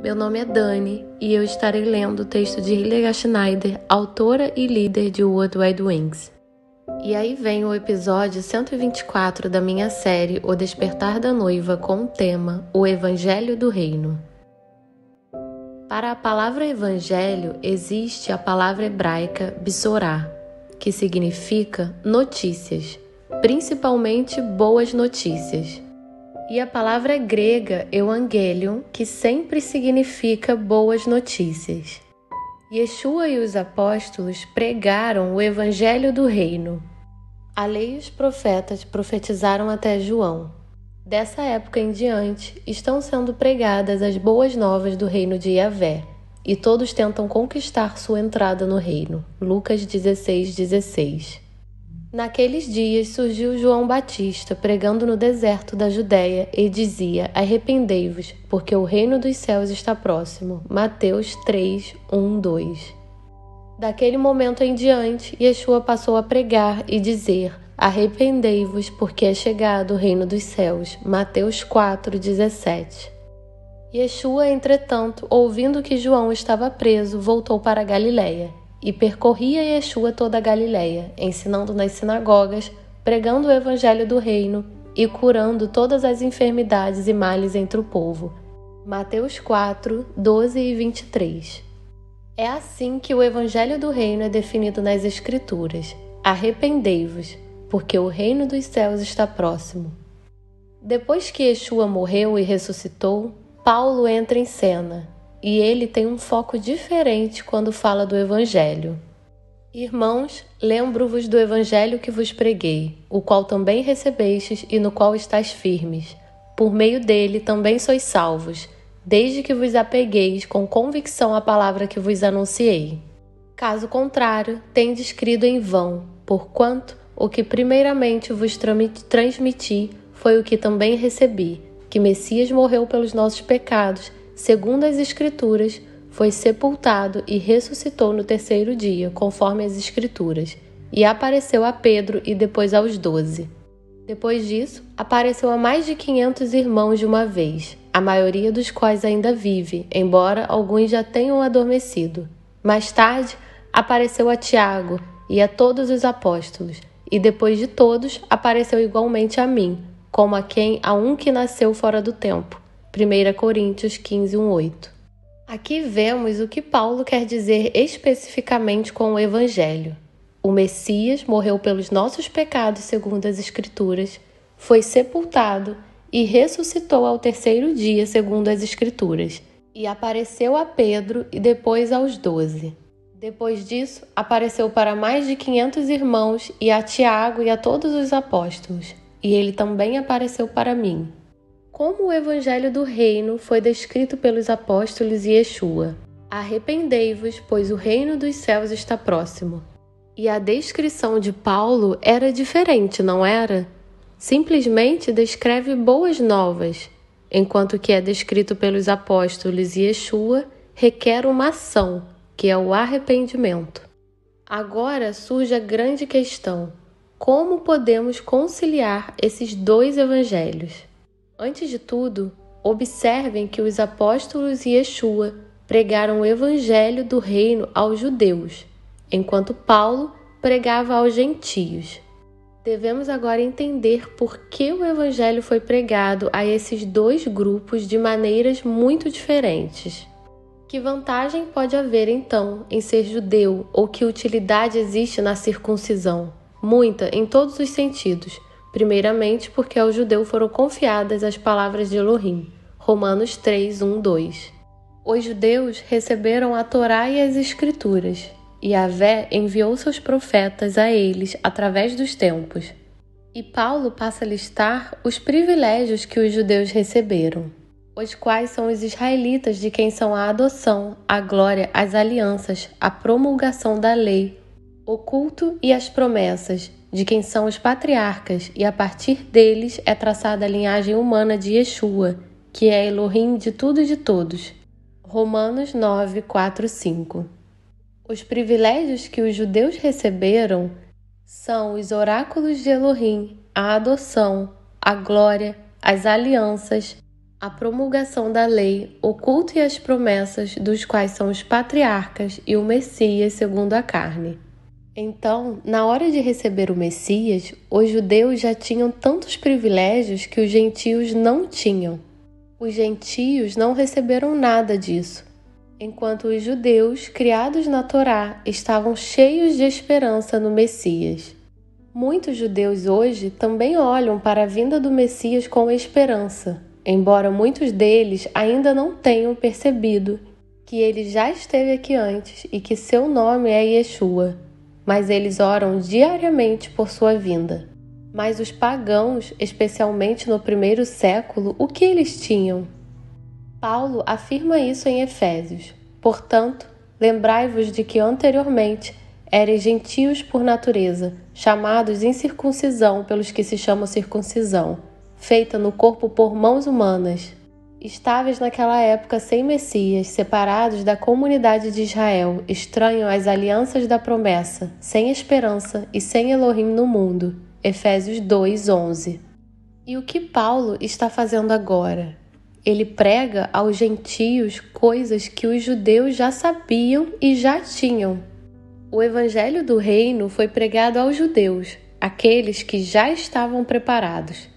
Meu nome é Dani e eu estarei lendo o texto de Hildegard Schneider, autora e líder de World Wide Wings. E aí vem o episódio 124 da minha série O Despertar da Noiva com o tema O Evangelho do Reino. Para a palavra evangelho existe a palavra hebraica Besorá, que significa notícias, principalmente boas notícias. E a palavra grega euangelion, que sempre significa boas notícias. Yeshua e os apóstolos pregaram o evangelho do reino. A lei e os profetas profetizaram até João. Dessa época em diante, estão sendo pregadas as boas novas do reino de Yahvé, e todos tentam conquistar sua entrada no reino. Lucas 16:16. Naqueles dias surgiu João Batista pregando no deserto da Judéia e dizia: arrependei-vos, porque o reino dos céus está próximo. Mateus 3:1-2. Daquele momento em diante, Yeshua passou a pregar e dizer: arrependei-vos, porque é chegado o reino dos céus. Mateus 4:17. Yeshua, entretanto, ouvindo que João estava preso, voltou para a Galiléia. E percorria Yeshua toda a Galiléia, ensinando nas sinagogas, pregando o evangelho do reino e curando todas as enfermidades e males entre o povo. Mateus 4:12-23. É assim que o evangelho do reino é definido nas Escrituras. Arrependei-vos, porque o reino dos céus está próximo. Depois que Yeshua morreu e ressuscitou, Paulo entra em cena. E ele tem um foco diferente quando fala do Evangelho. Irmãos, lembro-vos do Evangelho que vos preguei, o qual também recebestes e no qual estáis firmes. Por meio dele também sois salvos, desde que vos apegueis com convicção à palavra que vos anunciei. Caso contrário, tendes crido em vão, porquanto o que primeiramente vos transmiti foi o que também recebi, que Messias morreu pelos nossos pecados, segundo as Escrituras, foi sepultado e ressuscitou no terceiro dia, conforme as Escrituras, e apareceu a Pedro e depois aos 12. Depois disso, apareceu a mais de 500 irmãos de uma vez, a maioria dos quais ainda vive, embora alguns já tenham adormecido. Mais tarde, apareceu a Tiago e a todos os apóstolos, e depois de todos, apareceu igualmente a mim, como a um que nasceu fora do tempo. 1 Coríntios 15:1-8. Aqui vemos o que Paulo quer dizer especificamente com o Evangelho. O Messias morreu pelos nossos pecados segundo as Escrituras, foi sepultado e ressuscitou ao terceiro dia segundo as Escrituras, e apareceu a Pedro e depois aos 12. Depois disso, apareceu para mais de 500 irmãos e a Tiago e a todos os apóstolos, e ele também apareceu para mim. Como o Evangelho do Reino foi descrito pelos apóstolos e Yeshua. Arrependei-vos, pois o reino dos céus está próximo. E a descrição de Paulo era diferente, não era? Simplesmente descreve boas novas, enquanto que é descrito pelos apóstolos e Yeshua requer uma ação, que é o arrependimento. Agora surge a grande questão: como podemos conciliar esses dois evangelhos? Antes de tudo, observem que os apóstolos e Yeshua pregaram o evangelho do reino aos judeus, enquanto Paulo pregava aos gentios. Devemos agora entender por que o evangelho foi pregado a esses dois grupos de maneiras muito diferentes. Que vantagem pode haver, então, em ser judeu, ou que utilidade existe na circuncisão? Muita, em todos os sentidos. Primeiramente, porque ao judeu foram confiadas as palavras de Elohim. Romanos 3:1-2. Os judeus receberam a Torá e as Escrituras, e Yahvé enviou seus profetas a eles através dos tempos. E Paulo passa a listar os privilégios que os judeus receberam, os quais são os israelitas, de quem são a adoção, a glória, as alianças, a promulgação da lei, o culto e as promessas, de quem são os patriarcas, e a partir deles é traçada a linhagem humana de Yeshua, que é Elohim de tudo e de todos. Romanos 9:4-5. Os privilégios que os judeus receberam são os oráculos de Elohim, a adoção, a glória, as alianças, a promulgação da lei, o culto e as promessas dos quais são os patriarcas e o Messias segundo a carne. Então, na hora de receber o Messias, os judeus já tinham tantos privilégios que os gentios não tinham. Os gentios não receberam nada disso, enquanto os judeus, criados na Torá, estavam cheios de esperança no Messias. Muitos judeus hoje também olham para a vinda do Messias com esperança, embora muitos deles ainda não tenham percebido que ele já esteve aqui antes e que seu nome é Yeshua, mas eles oram diariamente por sua vinda. Mas os pagãos, especialmente no primeiro século, o que eles tinham? Paulo afirma isso em Efésios. Portanto, lembrai-vos de que anteriormente eres gentios por natureza, chamados incircuncisão pelos que se chamam circuncisão, feita no corpo por mãos humanas. Estáveis naquela época sem Messias, separados da comunidade de Israel, estranhos às alianças da promessa, sem esperança e sem Elohim no mundo. Efésios 2:11. E o que Paulo está fazendo agora? Ele prega aos gentios coisas que os judeus já sabiam e já tinham. O evangelho do reino foi pregado aos judeus, aqueles que já estavam preparados.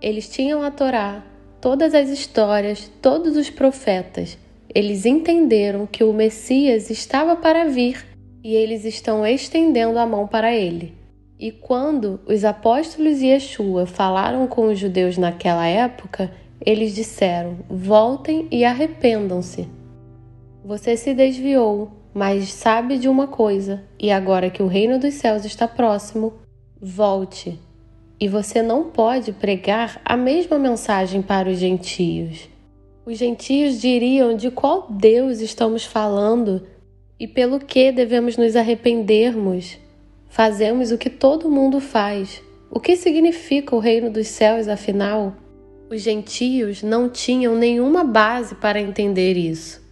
Eles tinham a Torá, todas as histórias, todos os profetas. Eles entenderam que o Messias estava para vir e eles estão estendendo a mão para ele. E quando os apóstolos e Yeshua falaram com os judeus naquela época, eles disseram: voltem e arrependam-se. Você se desviou, mas sabe de uma coisa, e agora que o reino dos céus está próximo, volte. E você não pode pregar a mesma mensagem para os gentios. Os gentios diriam de qual Deus estamos falando e pelo que devemos nos arrependermos. Fazemos o que todo mundo faz. O que significa o reino dos céus, afinal? Os gentios não tinham nenhuma base para entender isso.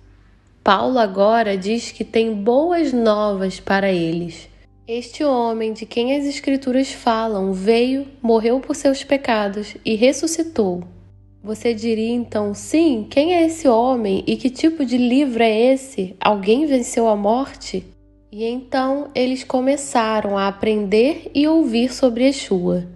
Paulo agora diz que tem boas novas para eles. Este homem de quem as Escrituras falam veio, morreu por seus pecados e ressuscitou. Você diria então, sim, quem é esse homem e que tipo de livro é esse? Alguém venceu a morte? E então eles começaram a aprender e ouvir sobre Yeshua.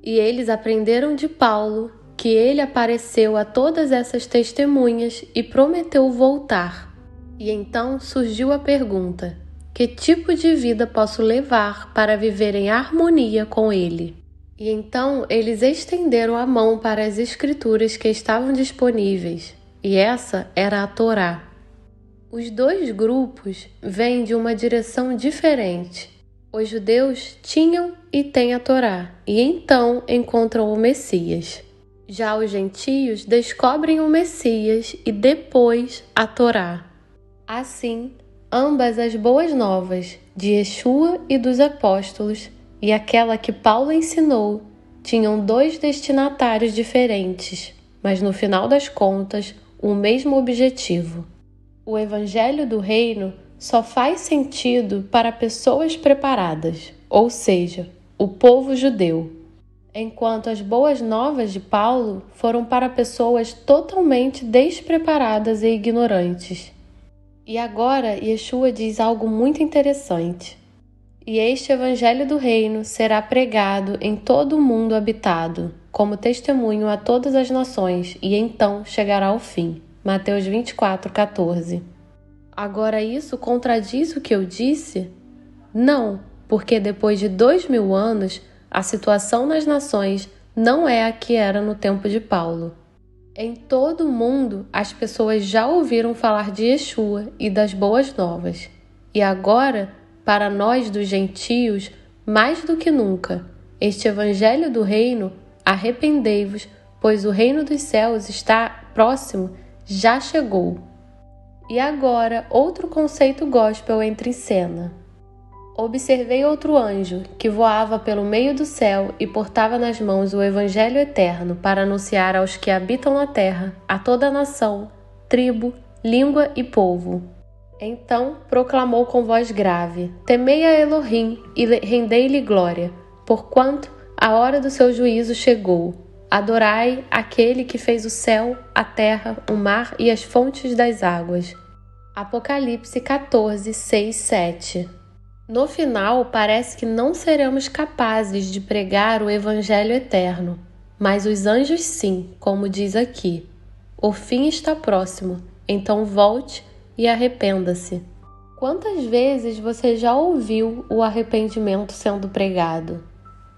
E eles aprenderam de Paulo que ele apareceu a todas essas testemunhas e prometeu voltar. E então surgiu a pergunta: que tipo de vida posso levar para viver em harmonia com ele? E então eles estenderam a mão para as escrituras que estavam disponíveis, e essa era a Torá. Os dois grupos vêm de uma direção diferente. Os judeus tinham e têm a Torá, e então encontram o Messias. Já os gentios descobrem o Messias e depois a Torá. Assim, ambas as boas novas, de Yeshua e dos apóstolos, e aquela que Paulo ensinou, tinham dois destinatários diferentes, mas no final das contas, o mesmo objetivo. O Evangelho do Reino só faz sentido para pessoas preparadas, ou seja, o povo judeu, enquanto as boas novas de Paulo foram para pessoas totalmente despreparadas e ignorantes. E agora Yeshua diz algo muito interessante. E este Evangelho do Reino será pregado em todo o mundo habitado, como testemunho a todas as nações, e então chegará ao fim. Mateus 24:14. Agora isso contradiz o que eu disse? Não, porque depois de 2000 anos, a situação nas nações não é a que era no tempo de Paulo. Em todo o mundo, as pessoas já ouviram falar de Yeshua e das boas novas. E agora, para nós dos gentios, mais do que nunca, este Evangelho do Reino, arrependei-vos, pois o reino dos céus está próximo, já chegou. E agora, outro conceito gospel entra em cena. Observei outro anjo, que voava pelo meio do céu e portava nas mãos o Evangelho eterno para anunciar aos que habitam na terra, a toda nação, tribo, língua e povo. Então proclamou com voz grave: temei a Elohim e rendei-lhe glória, porquanto a hora do seu juízo chegou. Adorai aquele que fez o céu, a terra, o mar e as fontes das águas. Apocalipse 14, 6, 7. No final, parece que não seremos capazes de pregar o Evangelho eterno, mas os anjos sim, como diz aqui. O fim está próximo, então volte e arrependa-se. Quantas vezes você já ouviu o arrependimento sendo pregado?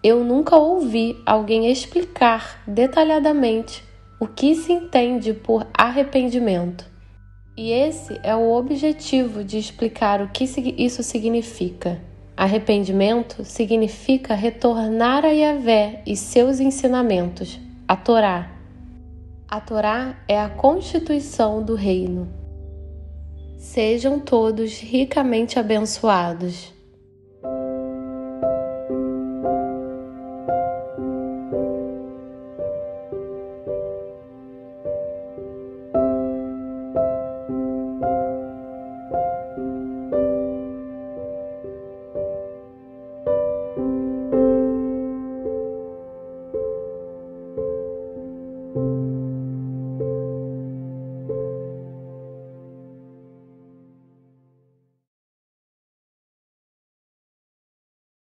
Eu nunca ouvi alguém explicar detalhadamente o que se entende por arrependimento. E esse é o objetivo de explicar o que isso significa. Arrependimento significa retornar a Yahvé e seus ensinamentos, a Torá. A Torá é a constituição do reino. Sejam todos ricamente abençoados.